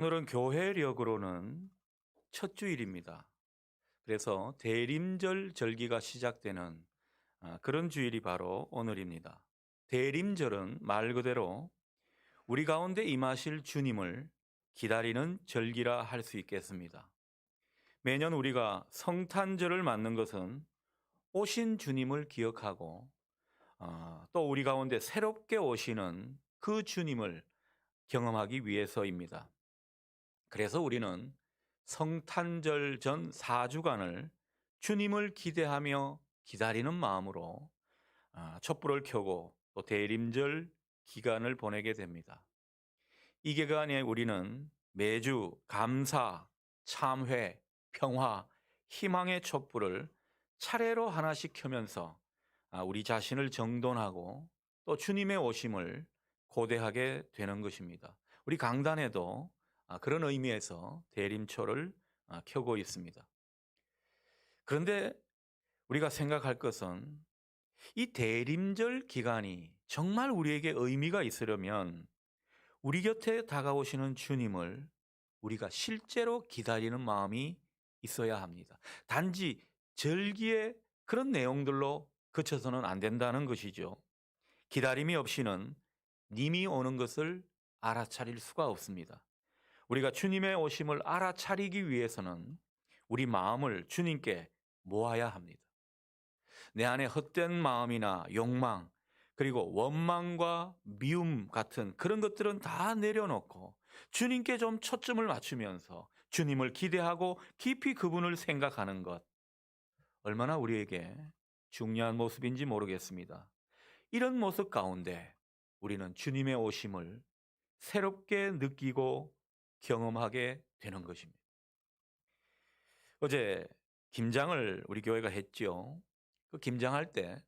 오늘은 교회력으로는 첫 주일입니다. 그래서 대림절 절기가 시작되는 그런 주일이 바로 오늘입니다. 대림절은 말 그대로 우리 가운데 임하실 주님을 기다리는 절기라 할 수 있겠습니다. 매년 우리가 성탄절을 맞는 것은 오신 주님을 기억하고 또 우리 가운데 새롭게 오시는 그 주님을 경험하기 위해서입니다. 그래서 우리는 성탄절 전 4주간을 주님을 기대하며 기다리는 마음으로 촛불을 켜고 또 대림절 기간을 보내게 됩니다. 이 기간에 우리는 매주 감사, 참회, 평화, 희망의 촛불을 차례로 하나씩 켜면서 우리 자신을 정돈하고 또 주님의 오심을 고대하게 되는 것입니다. 우리 강단에도 그런 의미에서 대림초를 켜고 있습니다. 그런데 우리가 생각할 것은 이 대림절 기간이 정말 우리에게 의미가 있으려면 우리 곁에 다가오시는 주님을 우리가 실제로 기다리는 마음이 있어야 합니다. 단지 절기의 그런 내용들로 그쳐서는 안 된다는 것이죠. 기다림이 없이는 님이 오는 것을 알아차릴 수가 없습니다. 우리가 주님의 오심을 알아차리기 위해서는 우리 마음을 주님께 모아야 합니다. 내 안에 헛된 마음이나 욕망, 그리고 원망과 미움 같은 그런 것들은 다 내려놓고 주님께 좀 초점을 맞추면서 주님을 기대하고 깊이 그분을 생각하는 것, 얼마나 우리에게 중요한 모습인지 모르겠습니다. 이런 모습 가운데 우리는 주님의 오심을 새롭게 느끼고 경험하게 되는 것입니다. 어제 김장을 우리 교회가 했지요. 그 김장할 때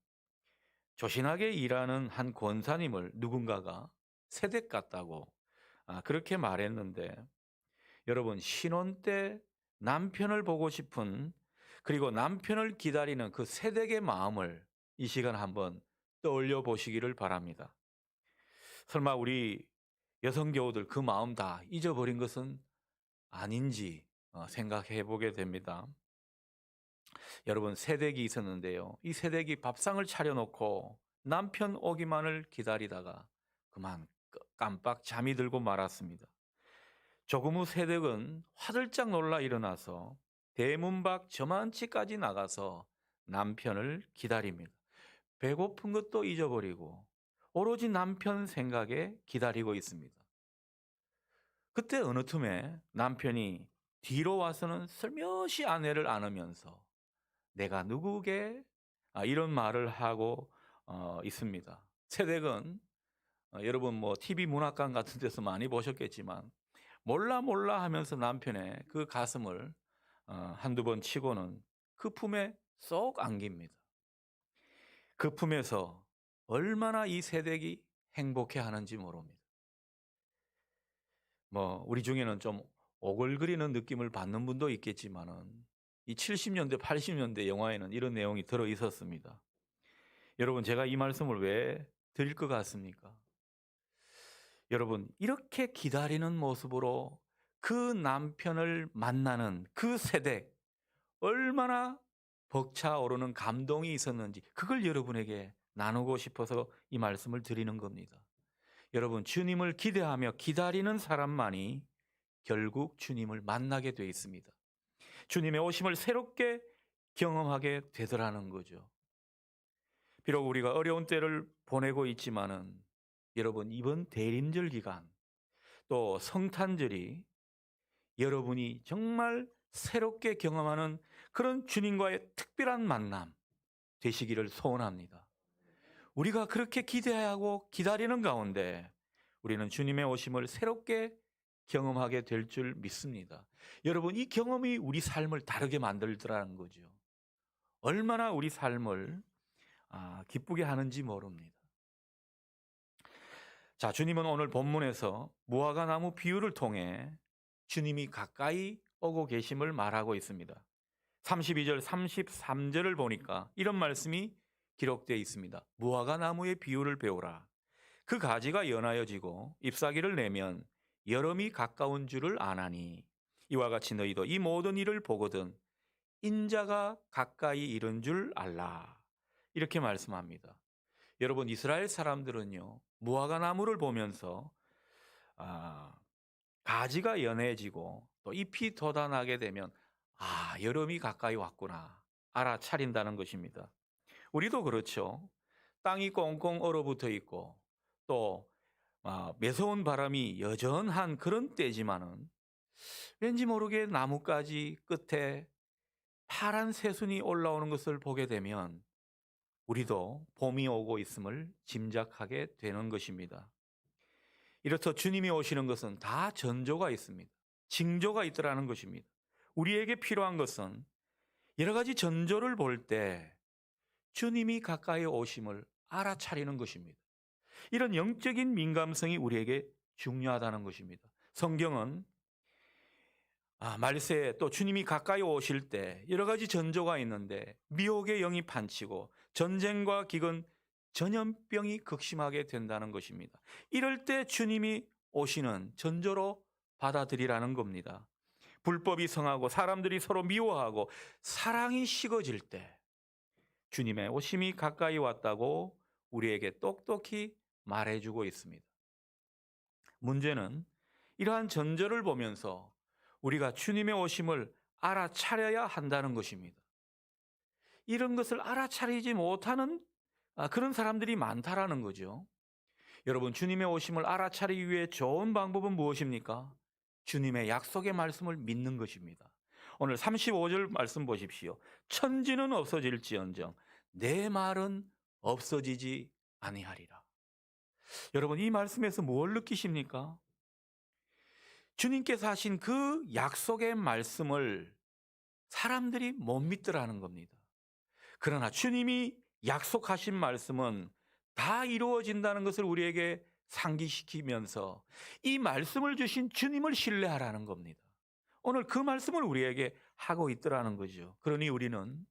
조신하게 일하는 한 권사님을 누군가가 세댁 같다고 그렇게 말했는데, 여러분, 신혼 때 남편을 보고 싶은, 그리고 남편을 기다리는 그 세댁의 마음을 이 시간 한번 떠올려 보시기를 바랍니다. 설마 우리 여성 교우들 그 마음 다 잊어버린 것은 아닌지 생각해 보게 됩니다. 여러분, 새댁이 있었는데요. 이 새댁이 밥상을 차려놓고 남편 오기만을 기다리다가 그만 깜빡 잠이 들고 말았습니다. 조금 후 새댁은 화들짝 놀라 일어나서 대문 밖 저만치까지 나가서 남편을 기다립니다. 배고픈 것도 잊어버리고 오로지 남편 생각에 기다리고 있습니다. 그때 어느 틈에 남편이 뒤로 와서는 슬며시 아내를 안으면서 내가 누구게? 이런 말을 하고 있습니다. 새댁은 여러분 뭐 TV 문학관 같은 데서 많이 보셨겠지만 몰라 몰라 하면서 남편의 그 가슴을 한두 번 치고는 그 품에 쏙 안깁니다. 그 품에서 얼마나 이 새댁이 행복해 하는지 모릅니다. 뭐 우리 중에는 좀 오글거리는 느낌을 받는 분도 있겠지만은 이 70년대, 80년대 영화에는 이런 내용이 들어 있었습니다. 여러분, 제가 이 말씀을 왜 드릴 것 같습니까? 여러분, 이렇게 기다리는 모습으로 그 남편을 만나는 그 세대, 얼마나 벅차오르는 감동이 있었는지 그걸 여러분에게 나누고 싶어서 이 말씀을 드리는 겁니다. 여러분, 주님을 기대하며 기다리는 사람만이 결국 주님을 만나게 돼 있습니다. 주님의 오심을 새롭게 경험하게 되더라는 거죠. 비록 우리가 어려운 때를 보내고 있지만은 여러분, 이번 대림절 기간 또 성탄절이 여러분이 정말 새롭게 경험하는 그런 주님과의 특별한 만남 되시기를 소원합니다. 우리가 그렇게 기대하고 기다리는 가운데 우리는 주님의 오심을 새롭게 경험하게 될 줄 믿습니다. 여러분, 이 경험이 우리 삶을 다르게 만들더라는 거죠. 얼마나 우리 삶을 기쁘게 하는지 모릅니다. 자, 주님은 오늘 본문에서 무화과 나무 비유를 통해 주님이 가까이 오고 계심을 말하고 있습니다. 32절, 33절을 보니까 이런 말씀이 기록되어 있습니다. 무화과 나무의 비유를 배우라. 그 가지가 연하여지고 잎사귀를 내면 여름이 가까운 줄을 아나니 이와 같이 너희도 이 모든 일을 보거든 인자가 가까이 이른 줄 알라. 이렇게 말씀합니다. 여러분 이스라엘 사람들은요. 무화과 나무를 보면서 아, 가지가 연해지고 또 잎이 돋아나게 되면 여름이 가까이 왔구나 알아차린다는 것입니다. 우리도 그렇죠. 땅이 꽁꽁 얼어붙어 있고 또 매서운 바람이 여전한 그런 때지만은 왠지 모르게 나뭇가지 끝에 파란 새순이 올라오는 것을 보게 되면 우리도 봄이 오고 있음을 짐작하게 되는 것입니다. 이렇듯 주님이 오시는 것은 다 전조가 있습니다. 징조가 있더라는 것입니다. 우리에게 필요한 것은 여러 가지 전조를 볼 때 주님이 가까이 오심을 알아차리는 것입니다. 이런 영적인 민감성이 우리에게 중요하다는 것입니다. 성경은 말세에 또 주님이 가까이 오실 때 여러 가지 전조가 있는데 미혹의 영이 판치고 전쟁과 기근, 전염병이 극심하게 된다는 것입니다. 이럴 때 주님이 오시는 전조로 받아들이라는 겁니다. 불법이 성하고 사람들이 서로 미워하고 사랑이 식어질 때 주님의 오심이 가까이 왔다고 우리에게 똑똑히 말해주고 있습니다. 문제는 이러한 전조를 보면서 우리가 주님의 오심을 알아차려야 한다는 것입니다. 이런 것을 알아차리지 못하는 그런 사람들이 많다라는 거죠. 여러분 주님의 오심을 알아차리기 위해 좋은 방법은 무엇입니까? 주님의 약속의 말씀을 믿는 것입니다. 오늘 35절 말씀 보십시오. 천지는 없어질지언정 내 말은 없어지지 아니하리라. 여러분 이 말씀에서 뭘 느끼십니까? 주님께서 하신 그 약속의 말씀을 사람들이 못 믿더라는 겁니다. 그러나 주님이 약속하신 말씀은 다 이루어진다는 것을 우리에게 상기시키면서 이 말씀을 주신 주님을 신뢰하라는 겁니다. 오늘 그 말씀을 우리에게 하고 있더라는 거죠. 그러니 우리는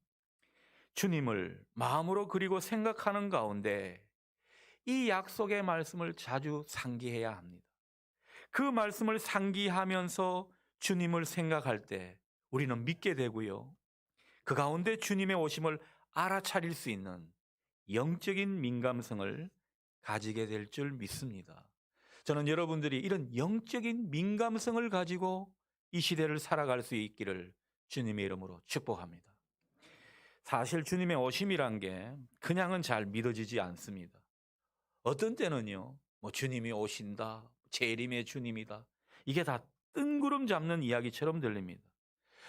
주님을 마음으로 그리고 생각하는 가운데 이 약속의 말씀을 자주 상기해야 합니다. 그 말씀을 상기하면서 주님을 생각할 때 우리는 믿게 되고요. 그 가운데 주님의 오심을 알아차릴 수 있는 영적인 민감성을 가지게 될 줄 믿습니다. 저는 여러분들이 이런 영적인 민감성을 가지고 이 시대를 살아갈 수 있기를 주님의 이름으로 축복합니다. 사실 주님의 오심이란 게 그냥은 잘 믿어지지 않습니다. 어떤 때는요, 주님이 오신다, 재림의 주님이다. 이게 다 뜬구름 잡는 이야기처럼 들립니다.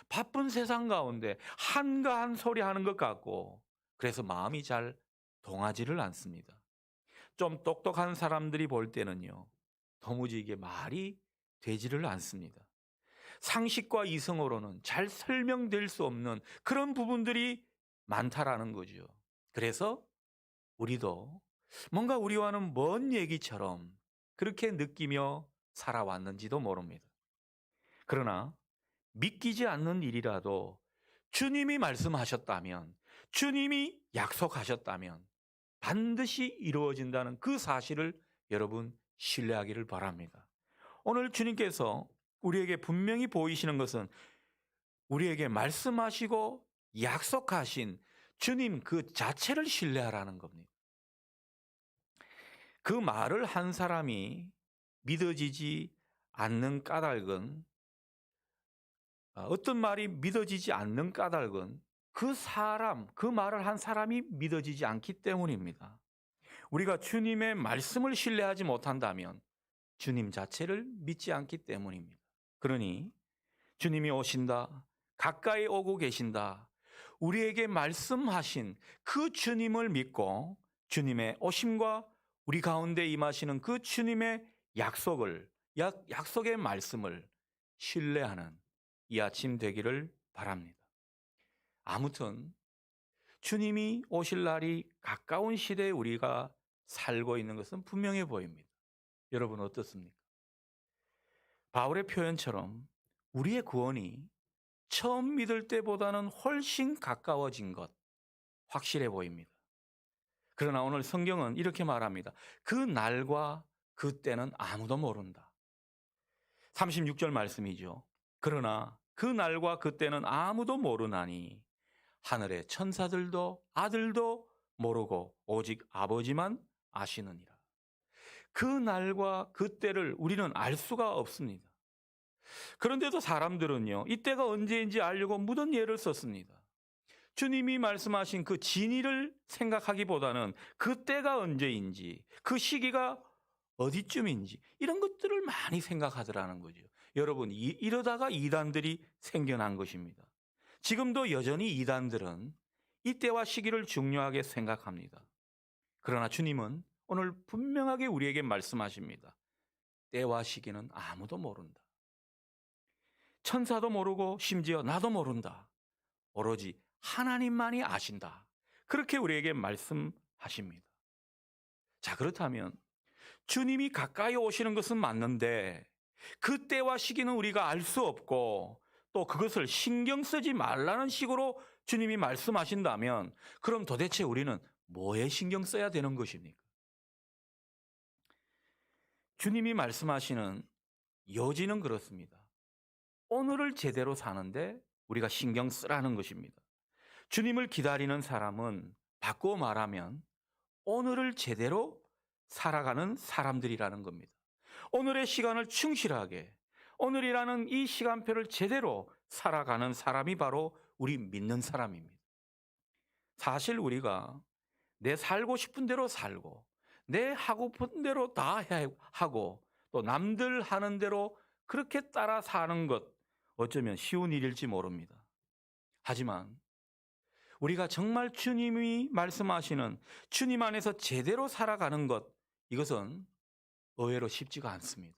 바쁜 세상 가운데 한가한 소리 하는 것 같고, 그래서 마음이 잘 동하지를 않습니다. 좀 똑똑한 사람들이 볼 때는요, 도무지 이게 말이 되지를 않습니다. 상식과 이성으로는 잘 설명될 수 없는 그런 부분들이 많다라는 거죠. 그래서 우리도 뭔가 우리와는 먼 얘기처럼 그렇게 느끼며 살아왔는지도 모릅니다. 그러나 믿기지 않는 일이라도 주님이 말씀하셨다면, 주님이 약속하셨다면 반드시 이루어진다는 그 사실을 여러분 신뢰하기를 바랍니다. 오늘 주님께서 우리에게 분명히 보이시는 것은 우리에게 말씀하시고 약속하신 주님 그 자체를 신뢰하라는 겁니다. 그 말을 한 사람이 믿어지지 않는 까닭은 어떤 말이 믿어지지 않는 까닭은 그 말을 한 사람이 믿어지지 않기 때문입니다. 우리가 주님의 말씀을 신뢰하지 못한다면 주님 자체를 믿지 않기 때문입니다. 그러니 주님이 오신다, 가까이 오고 계신다, 우리에게 말씀하신 그 주님을 믿고 주님의 오심과 우리 가운데 임하시는 그 주님의 약속의 말씀을 신뢰하는 이 아침 되기를 바랍니다. 아무튼 주님이 오실 날이 가까운 시대에 우리가 살고 있는 것은 분명해 보입니다. 여러분 어떻습니까? 바울의 표현처럼 우리의 구원이 처음 믿을 때보다는 훨씬 가까워진 것 확실해 보입니다. 그러나 오늘 성경은 이렇게 말합니다. 그 날과 그 때는 아무도 모른다. 36절 말씀이죠. 그러나 그 날과 그때는 아무도 모르나니 하늘의 천사들도 아들도 모르고 오직 아버지만 아시느니라. 그 날과 그때를 우리는 알 수가 없습니다. 그런데도 사람들은요, 이때가 언제인지 알려고 무슨 예를 썼습니다. 주님이 말씀하신 그 진리를 생각하기보다는 그때가 언제인지, 그 시기가 어디쯤인지 이런 것들을 많이 생각하더라는 거죠. 여러분, 이러다가 이단들이 생겨난 것입니다. 지금도 여전히 이단들은 이때와 시기를 중요하게 생각합니다. 그러나 주님은 오늘 분명하게 우리에게 말씀하십니다. 때와 시기는 아무도 모른다. 천사도 모르고 심지어 나도 모른다. 오로지 하나님만이 아신다. 그렇게 우리에게 말씀하십니다. 자, 그렇다면 주님이 가까이 오시는 것은 맞는데 그 때와 시기는 우리가 알 수 없고 또 그것을 신경 쓰지 말라는 식으로 주님이 말씀하신다면 그럼 도대체 우리는 뭐에 신경 써야 되는 것입니까? 주님이 말씀하시는 요지는 그렇습니다. 오늘을 제대로 사는데 우리가 신경 쓰라는 것입니다. 주님을 기다리는 사람은 바꾸어 말하면 오늘을 제대로 살아가는 사람들이라는 겁니다. 오늘의 시간을 충실하게, 오늘이라는 이 시간표를 제대로 살아가는 사람이 바로 우리 믿는 사람입니다. 사실 우리가 내 살고 싶은 대로 살고, 내 하고픈 대로 다 하고, 또 남들 하는 대로 그렇게 따라 사는 것, 어쩌면 쉬운 일일지 모릅니다. 하지만 우리가 정말 주님이 말씀하시는 주님 안에서 제대로 살아가는 것, 이것은 의외로 쉽지가 않습니다.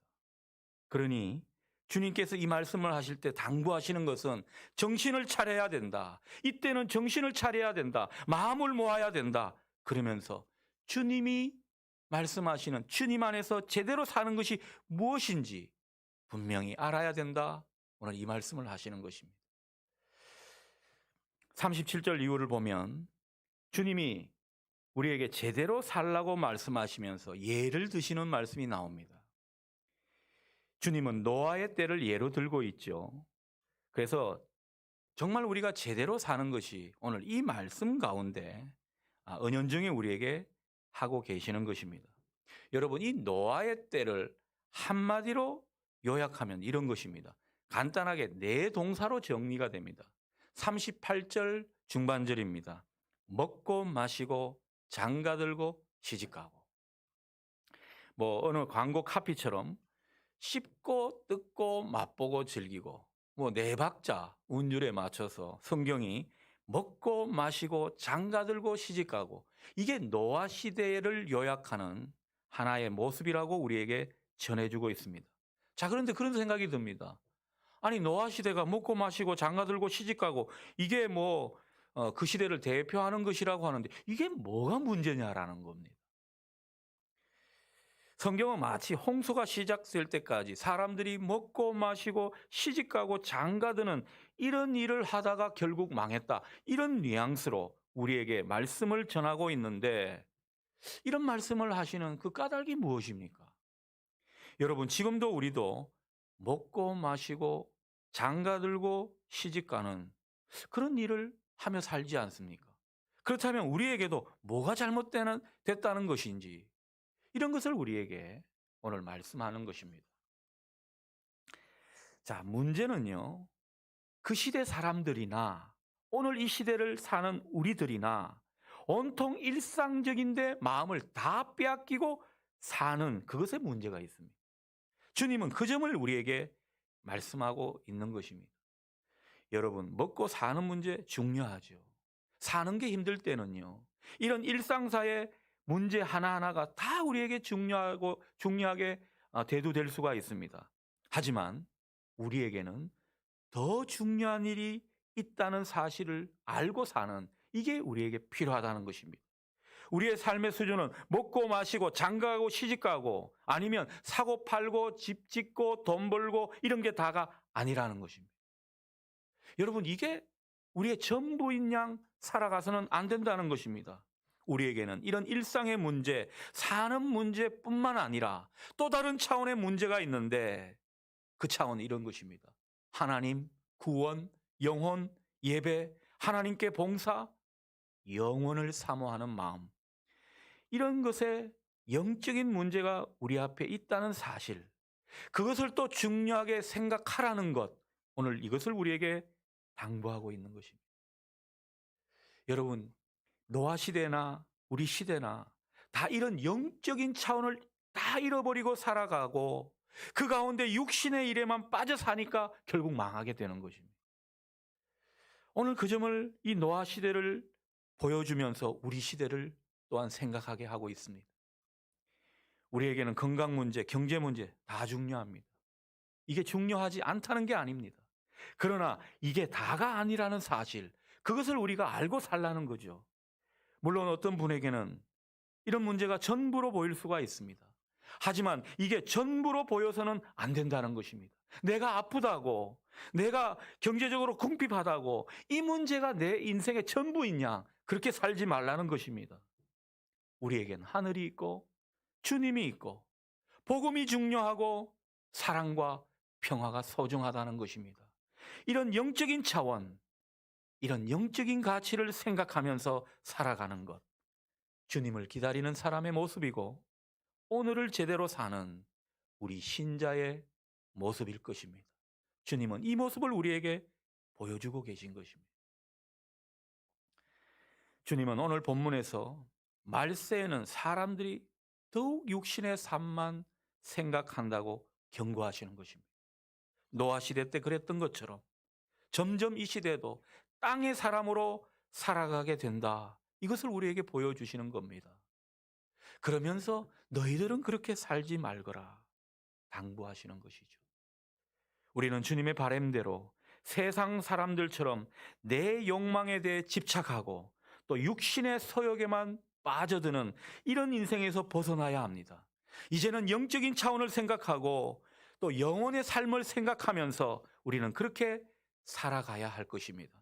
그러니 주님께서 이 말씀을 하실 때 당부하시는 것은 정신을 차려야 된다. 이때는 정신을 차려야 된다. 마음을 모아야 된다. 그러면서 주님이 말씀하시는 주님 안에서 제대로 사는 것이 무엇인지 분명히 알아야 된다. 오늘 이 말씀을 하시는 것입니다. 37절 이후를 보면 주님이 우리에게 제대로 살라고 말씀하시면서 예를 드시는 말씀이 나옵니다. 주님은 노아의 때를 예로 들고 있죠. 그래서 정말 우리가 제대로 사는 것이 오늘 이 말씀 가운데 은연중에 우리에게 하고 계시는 것입니다. 여러분, 이 노아의 때를 한마디로 요약하면 이런 것입니다. 간단하게 네 동사로 정리가 됩니다. 38절 중반절입니다. 먹고 마시고 장가들고 시집가고. 어느 광고 카피처럼 씹고 뜯고 맛보고 즐기고 네 박자 운율에 맞춰서 성경이 먹고 마시고 장가들고 시집가고, 이게 노아 시대를 요약하는 하나의 모습이라고 우리에게 전해주고 있습니다. 자, 그런데 그런 생각이 듭니다. 아니, 노아 시대가 먹고 마시고 장가들고 시집가고 이게 그 시대를 대표하는 것이라고 하는데 이게 뭐가 문제냐라는 겁니다. 성경은 마치 홍수가 시작될 때까지 사람들이 먹고 마시고 시집가고 장가드는 이런 일을 하다가 결국 망했다, 이런 뉘앙스로 우리에게 말씀을 전하고 있는데, 이런 말씀을 하시는 그 까닭이 무엇입니까? 여러분, 지금도 우리도 먹고 마시고 장가들고 시집가는 그런 일을 하며 살지 않습니까? 그렇다면 우리에게도 뭐가 잘못됐다는 것인지, 이런 것을 우리에게 오늘 말씀하는 것입니다. 자, 문제는요, 그 시대 사람들이나 오늘 이 시대를 사는 우리들이나 온통 일상적인데 마음을 다 빼앗기고 사는 그것에 문제가 있습니다. 주님은 그 점을 우리에게 말씀하고 있는 것입니다. 여러분, 먹고 사는 문제 중요하죠. 사는 게 힘들 때는요, 이런 일상사의 문제 하나하나가 다 우리에게 중요하게 대두될 수가 있습니다. 하지만 우리에게는 더 중요한 일이 있다는 사실을 알고 사는, 이게 우리에게 필요하다는 것입니다. 우리의 삶의 수준은 먹고 마시고 장가가고 시집가고 아니면 사고 팔고 집 짓고 돈 벌고 이런 게 다가 아니라는 것입니다. 여러분, 이게 우리의 전부인 양 살아가서는 안 된다는 것입니다. 우리에게는 이런 일상의 문제, 사는 문제뿐만 아니라 또 다른 차원의 문제가 있는데, 그 차원은 이런 것입니다. 하나님, 구원, 영혼, 예배, 하나님께 봉사, 영혼을 사모하는 마음. 이런 것에 영적인 문제가 우리 앞에 있다는 사실, 그것을 또 중요하게 생각하라는 것, 오늘 이것을 우리에게 당부하고 있는 것입니다. 여러분, 노아 시대나 우리 시대나 다 이런 영적인 차원을 다 잃어버리고 살아가고 그 가운데 육신의 일에만 빠져 사니까 결국 망하게 되는 것입니다. 오늘 그 점을 이 노아 시대를 보여주면서 우리 시대를 또한 생각하게 하고 있습니다. 우리에게는 건강 문제, 경제 문제 다 중요합니다. 이게 중요하지 않다는 게 아닙니다. 그러나 이게 다가 아니라는 사실, 그것을 우리가 알고 살라는 거죠. 물론 어떤 분에게는 이런 문제가 전부로 보일 수가 있습니다. 하지만 이게 전부로 보여서는 안 된다는 것입니다. 내가 아프다고, 내가 경제적으로 궁핍하다고 이 문제가 내 인생의 전부이냐, 그렇게 살지 말라는 것입니다. 우리에겐 하늘이 있고 주님이 있고 복음이 중요하고 사랑과 평화가 소중하다는 것입니다. 이런 영적인 차원, 이런 영적인 가치를 생각하면서 살아가는 것, 주님을 기다리는 사람의 모습이고 오늘을 제대로 사는 우리 신자의 모습일 것입니다. 주님은 이 모습을 우리에게 보여주고 계신 것입니다. 주님은 오늘 본문에서 말세에는 사람들이 더욱 육신의 삶만 생각한다고 경고하시는 것입니다. 노아 시대 때 그랬던 것처럼 점점 이 시대도 땅의 사람으로 살아가게 된다. 이것을 우리에게 보여주시는 겁니다. 그러면서 너희들은 그렇게 살지 말거라 당부하시는 것이죠. 우리는 주님의 바램대로 세상 사람들처럼 내 욕망에 대해 집착하고 또 육신의 소욕에만 빠져드는 이런 인생에서 벗어나야 합니다. 이제는 영적인 차원을 생각하고 또 영혼의 삶을 생각하면서 우리는 그렇게 살아가야 할 것입니다.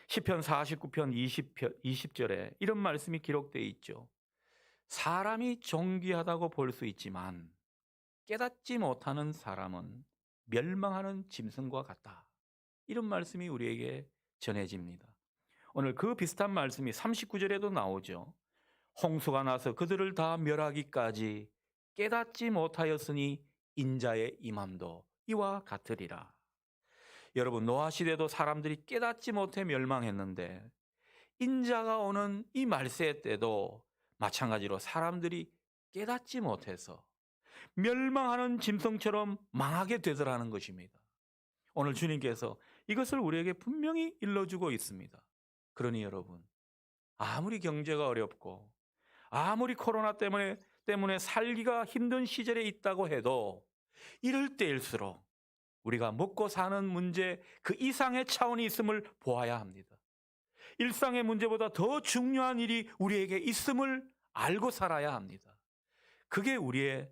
시편 49편 20절에 이런 말씀이 기록되어 있죠. 사람이 존귀하다고 볼 수 있지만 깨닫지 못하는 사람은 멸망하는 짐승과 같다. 이런 말씀이 우리에게 전해집니다. 오늘 그 비슷한 말씀이 39절에도 나오죠. 홍수가 나서 그들을 다 멸하기까지 깨닫지 못하였으니 인자의 임함도 이와 같으리라. 여러분, 노아 시대도 사람들이 깨닫지 못해 멸망했는데 인자가 오는 이 말세 때도 마찬가지로 사람들이 깨닫지 못해서 멸망하는 짐승처럼 망하게 되더라는 것입니다. 오늘 주님께서 이것을 우리에게 분명히 일러주고 있습니다. 그러니 여러분, 아무리 경제가 어렵고 아무리 코로나 때문에 살기가 힘든 시절에 있다고 해도 이럴 때일수록 우리가 먹고 사는 문제 그 이상의 차원이 있음을 보아야 합니다. 일상의 문제보다 더 중요한 일이 우리에게 있음을 알고 살아야 합니다. 그게 우리의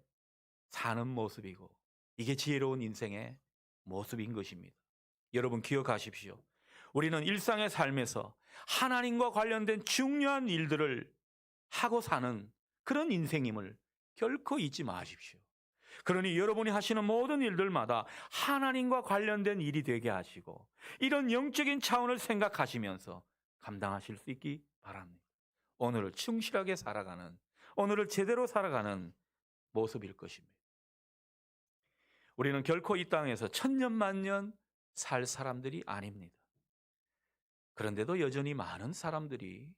사는 모습이고 이게 지혜로운 인생의 모습인 것입니다. 여러분 기억하십시오. 우리는 일상의 삶에서 하나님과 관련된 중요한 일들을 하고 사는 그런 인생임을 결코 잊지 마십시오. 그러니 여러분이 하시는 모든 일들마다 하나님과 관련된 일이 되게 하시고 이런 영적인 차원을 생각하시면서 감당하실 수 있기 바랍니다. 오늘을 충실하게 살아가는, 오늘을 제대로 살아가는 모습일 것입니다. 우리는 결코 이 땅에서 천년만년 살 사람들이 아닙니다. 그런데도 여전히 많은 사람들이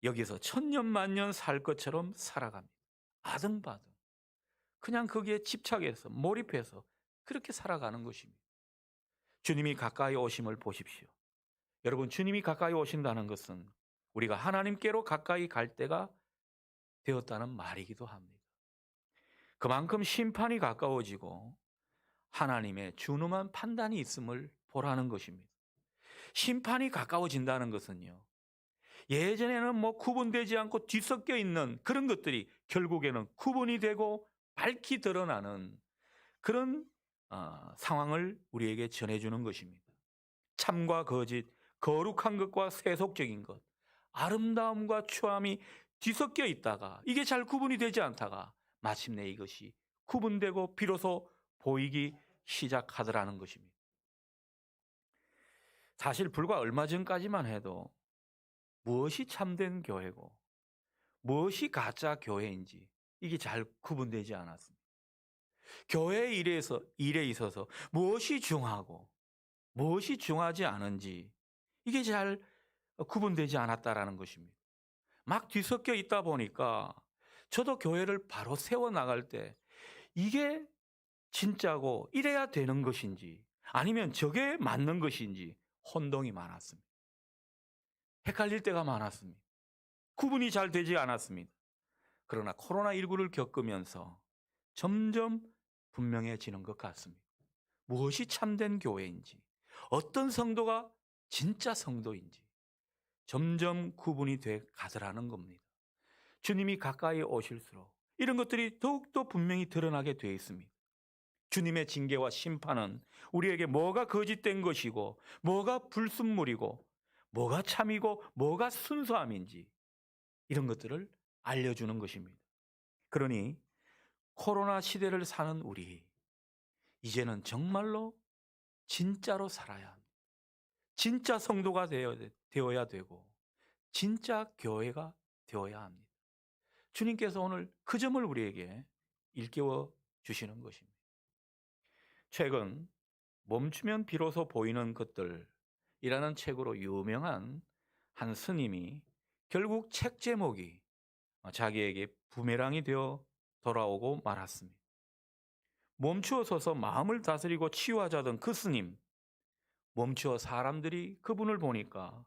여기서 천년만년 살 것처럼 살아갑니다. 아등바등. 그냥 거기에 집착해서 몰입해서 그렇게 살아가는 것입니다. 주님이 가까이 오심을 보십시오. 여러분, 주님이 가까이 오신다는 것은 우리가 하나님께로 가까이 갈 때가 되었다는 말이기도 합니다. 그만큼 심판이 가까워지고 하나님의 준엄한 판단이 있음을 보라는 것입니다. 심판이 가까워진다는 것은요, 예전에는 뭐 구분되지 않고 뒤섞여 있는 그런 것들이 결국에는 구분이 되고 밝히 드러나는 그런 상황을 우리에게 전해주는 것입니다. 참과 거짓, 거룩한 것과 세속적인 것, 아름다움과 추함이 뒤섞여 있다가 이게 잘 구분이 되지 않다가 마침내 이것이 구분되고 비로소 보이기 시작하더라는 것입니다. 사실 불과 얼마 전까지만 해도 무엇이 참된 교회고 무엇이 가짜 교회인지 이게 잘 구분되지 않았습니다. 교회 일에 있어서 무엇이 중하고 무엇이 중하지 않은지 이게 잘 구분되지 않았다라는 것입니다. 막 뒤섞여 있다 보니까 저도 교회를 바로 세워 나갈 때 이게 진짜고 이래야 되는 것인지 아니면 저게 맞는 것인지 혼동이 많았습니다. 헷갈릴 때가 많았습니다. 구분이 잘 되지 않았습니다. 그러나 코로나19를 겪으면서 점점 분명해지는 것 같습니다. 무엇이 참된 교회인지, 어떤 성도가 진짜 성도인지 점점 구분이 돼 가더라는 겁니다. 주님이 가까이 오실수록 이런 것들이 더욱더 분명히 드러나게 되어 있습니다. 주님의 징계와 심판은 우리에게 뭐가 거짓된 것이고 뭐가 불순물이고 뭐가 참이고 뭐가 순수함인지 이런 것들을 알려주는 것입니다. 그러니 코로나 시대를 사는 우리 이제는 정말로 진짜로 살아야 합니다. 진짜 성도가 되어야 되고 진짜 교회가 되어야 합니다. 주님께서 오늘 그 점을 우리에게 일깨워 주시는 것입니다. 최근 멈추면 비로소 보이는 것들이라는 책으로 유명한 한 스님이 결국 책 제목이 자기에게 부메랑이 되어 돌아오고 말았습니다. 멈추어 서서 마음을 다스리고 치유하자던 그 스님, 멈추어 사람들이 그분을 보니까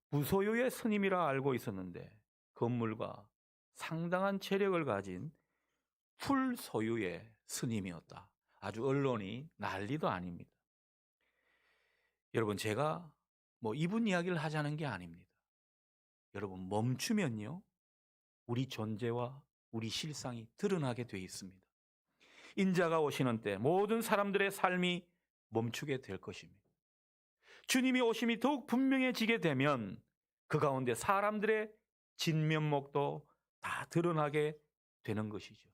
무소유의 스님이라 알고 있었는데 건물과 상당한 재력을 가진 풀 소유의 스님이었다. 아주 언론이 난리도 아닙니다. 여러분, 제가 이분 이야기를 하자는 게 아닙니다. 여러분, 멈추면요, 우리 존재와 우리 실상이 드러나게 돼 있습니다. 인자가 오시는 때 모든 사람들의 삶이 멈추게 될 것입니다. 주님이 오심이 더욱 분명해지게 되면 그 가운데 사람들의 진면목도 다 드러나게 되는 것이죠.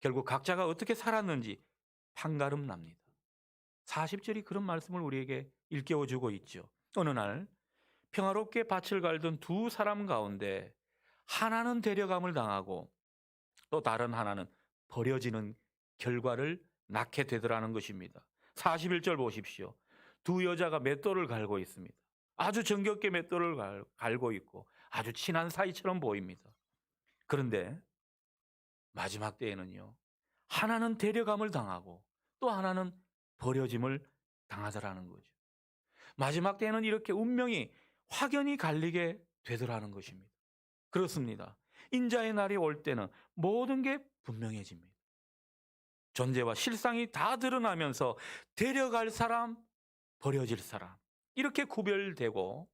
결국 각자가 어떻게 살았는지 판가름 납니다. 40절이 그런 말씀을 우리에게 일깨워주고 있죠. 어느 날 평화롭게 밭을 갈던 두 사람 가운데 하나는 데려감을 당하고 또 다른 하나는 버려지는 결과를 낳게 되더라는 것입니다. 41절 보십시오. 두 여자가 맷돌을 갈고 있습니다. 아주 정겹게 맷돌을 갈고 있고 아주 친한 사이처럼 보입니다. 그런데 마지막 때에는요, 하나는 데려감을 당하고 또 하나는 버려짐을 당하더라는 거죠. 마지막 때에는 이렇게 운명이 확연히 갈리게 되더라는 것입니다. 그렇습니다. 인자의 날이 올 때는 모든 게 분명해집니다. 존재와 실상이 다 드러나면서 데려갈 사람, 버려질 사람 이렇게 구별되고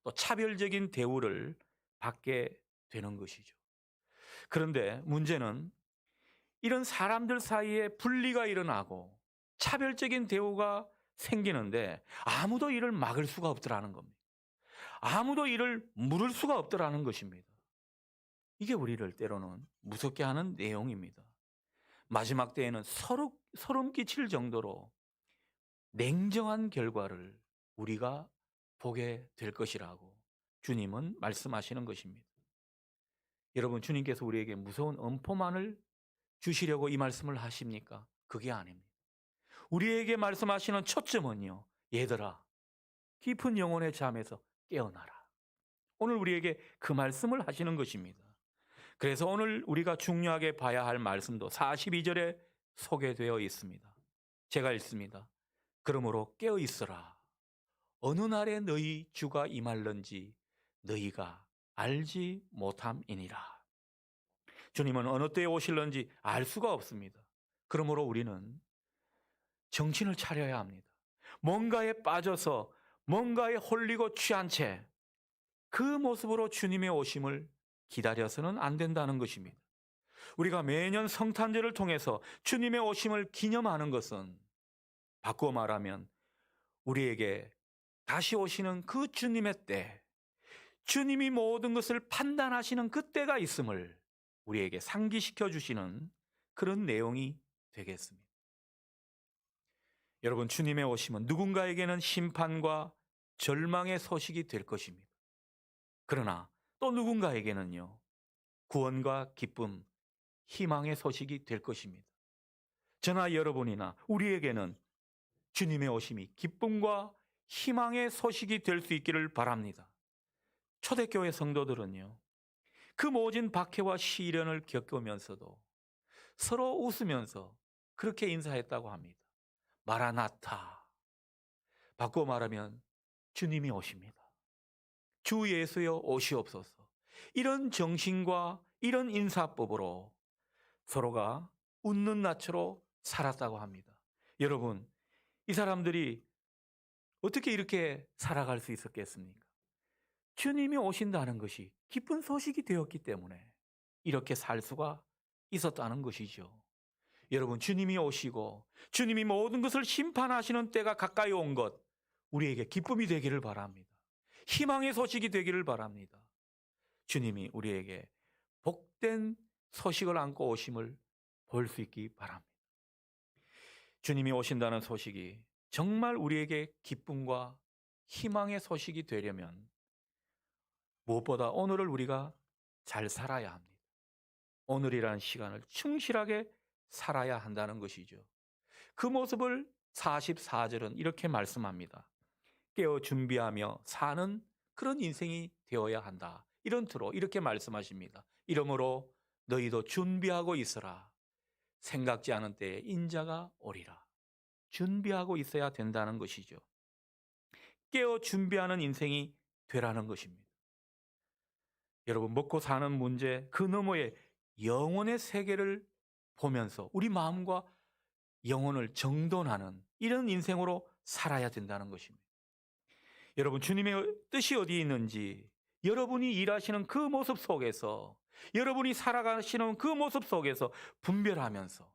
또 차별적인 대우를 받게 되는 것이죠. 그런데 문제는 이런 사람들 사이에 분리가 일어나고 차별적인 대우가 생기는데 아무도 이를 막을 수가 없더라는 겁니다. 아무도 이를 물을 수가 없더라는 것입니다. 이게 우리를 때로는 무섭게 하는 내용입니다. 마지막 때에는 소름 끼칠 정도로 냉정한 결과를 우리가 보게 될 것이라고 주님은 말씀하시는 것입니다. 여러분, 주님께서 우리에게 무서운 엄포만을 주시려고 이 말씀을 하십니까? 그게 아닙니다. 우리에게 말씀하시는 초점은요, 얘들아, 깊은 영혼의 잠에서 깨어나라. 오늘 우리에게 그 말씀을 하시는 것입니다. 그래서 오늘 우리가 중요하게 봐야 할 말씀도 42절에 소개되어 있습니다. 제가 읽습니다. 그러므로 깨어 있으라. 어느 날에 너희 주가 임할는지 너희가 알지 못함이니라. 주님은 어느 때에 오실는지 알 수가 없습니다. 그러므로 우리는 정신을 차려야 합니다. 뭔가에 빠져서 뭔가에 홀리고 취한 채 그 모습으로 주님의 오심을 기다려서는 안 된다는 것입니다. 우리가 매년 성탄절을 통해서 주님의 오심을 기념하는 것은 바꾸어 말하면 우리에게 다시 오시는 그 주님의 때, 주님이 모든 것을 판단하시는 그 때가 있음을 우리에게 상기시켜 주시는 그런 내용이 되겠습니다. 여러분, 주님의 오심은 누군가에게는 심판과 절망의 소식이 될 것입니다. 그러나 또 누군가에게는요, 구원과 기쁨, 희망의 소식이 될 것입니다. 저나 여러분이나 우리에게는 주님의 오심이 기쁨과 희망의 소식이 될 수 있기를 바랍니다. 초대교회 성도들은요, 그 모진 박해와 시련을 겪으면서도 서로 웃으면서 그렇게 인사했다고 합니다. 마라나타. 바꿔 말하면 주님이 오십니다. 주 예수여 오시옵소서. 이런 정신과 이런 인사법으로 서로가 웃는 낯으로 살았다고 합니다. 여러분, 이 사람들이 어떻게 이렇게 살아갈 수 있었겠습니까? 주님이 오신다는 것이 기쁜 소식이 되었기 때문에 이렇게 살 수가 있었다는 것이죠. 여러분, 주님이 오시고 주님이 모든 것을 심판하시는 때가 가까이 온 것, 우리에게 기쁨이 되기를 바랍니다. 희망의 소식이 되기를 바랍니다. 주님이 우리에게 복된 소식을 안고 오심을 볼 수 있기 바랍니다. 주님이 오신다는 소식이 정말 우리에게 기쁨과 희망의 소식이 되려면 무엇보다 오늘을 우리가 잘 살아야 합니다. 오늘이라는 시간을 충실하게 살아야 한다는 것이죠. 그 모습을 44절은 이렇게 말씀합니다. 깨어 준비하며 사는 그런 인생이 되어야 한다. 이런 틀로 이렇게 말씀하십니다. 이러므로 너희도 준비하고 있으라. 생각지 않은 때에 인자가 오리라. 준비하고 있어야 된다는 것이죠. 깨어 준비하는 인생이 되라는 것입니다. 여러분, 먹고 사는 문제 그 너머에 영혼의 세계를 보면서 우리 마음과 영혼을 정돈하는 이런 인생으로 살아야 된다는 것입니다. 여러분, 주님의 뜻이 어디에 있는지 여러분이 일하시는 그 모습 속에서, 여러분이 살아가시는 그 모습 속에서 분별하면서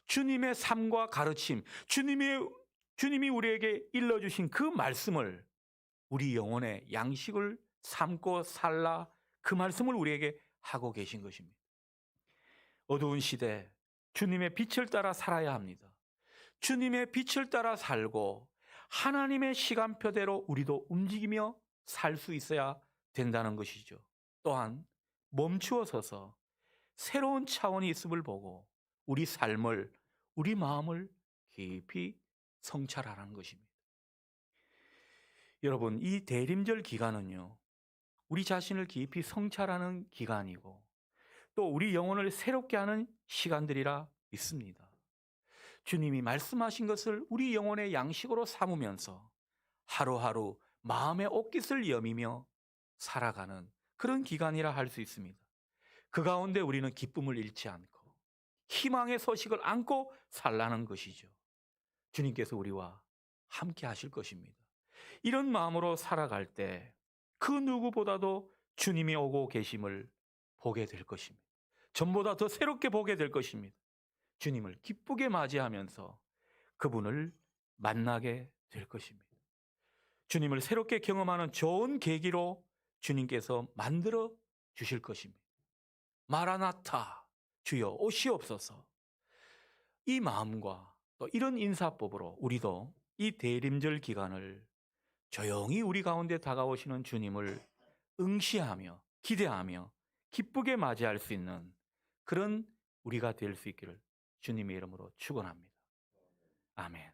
주님의 삶과 가르침, 주님이 우리에게 일러주신 그 말씀을 우리 영혼의 양식을 삼고 살라, 그 말씀을 우리에게 하고 계신 것입니다. 어두운 시대 주님의 빛을 따라 살아야 합니다. 주님의 빛을 따라 살고 하나님의 시간표대로 우리도 움직이며 살 수 있어야 된다는 것이죠. 또한 멈추어 서서 새로운 차원이 있음을 보고 우리 삶을, 우리 마음을 깊이 성찰하라는 것입니다. 여러분, 이 대림절 기간은요, 우리 자신을 깊이 성찰하는 기간이고 또 우리 영혼을 새롭게 하는 시간들이라 믿습니다. 주님이 말씀하신 것을 우리 영혼의 양식으로 삼으면서 하루하루 마음의 옷깃을 여미며 살아가는 그런 기간이라 할 수 있습니다. 그 가운데 우리는 기쁨을 잃지 않고 희망의 소식을 안고 살라는 것이죠. 주님께서 우리와 함께 하실 것입니다. 이런 마음으로 살아갈 때 그 누구보다도 주님이 오고 계심을 보게 될 것입니다. 전보다 더 새롭게 보게 될 것입니다. 주님을 기쁘게 맞이하면서 그분을 만나게 될 것입니다. 주님을 새롭게 경험하는 좋은 계기로 주님께서 만들어 주실 것입니다. 마라나타, 주여 오시옵소서. 이 마음과 또 이런 인사법으로 우리도 이 대림절 기간을 조용히 우리 가운데 다가오시는 주님을 응시하며 기대하며 기쁘게 맞이할 수 있는 그런 우리가 될 수 있기를 주님의 이름으로 축원합니다. 아멘.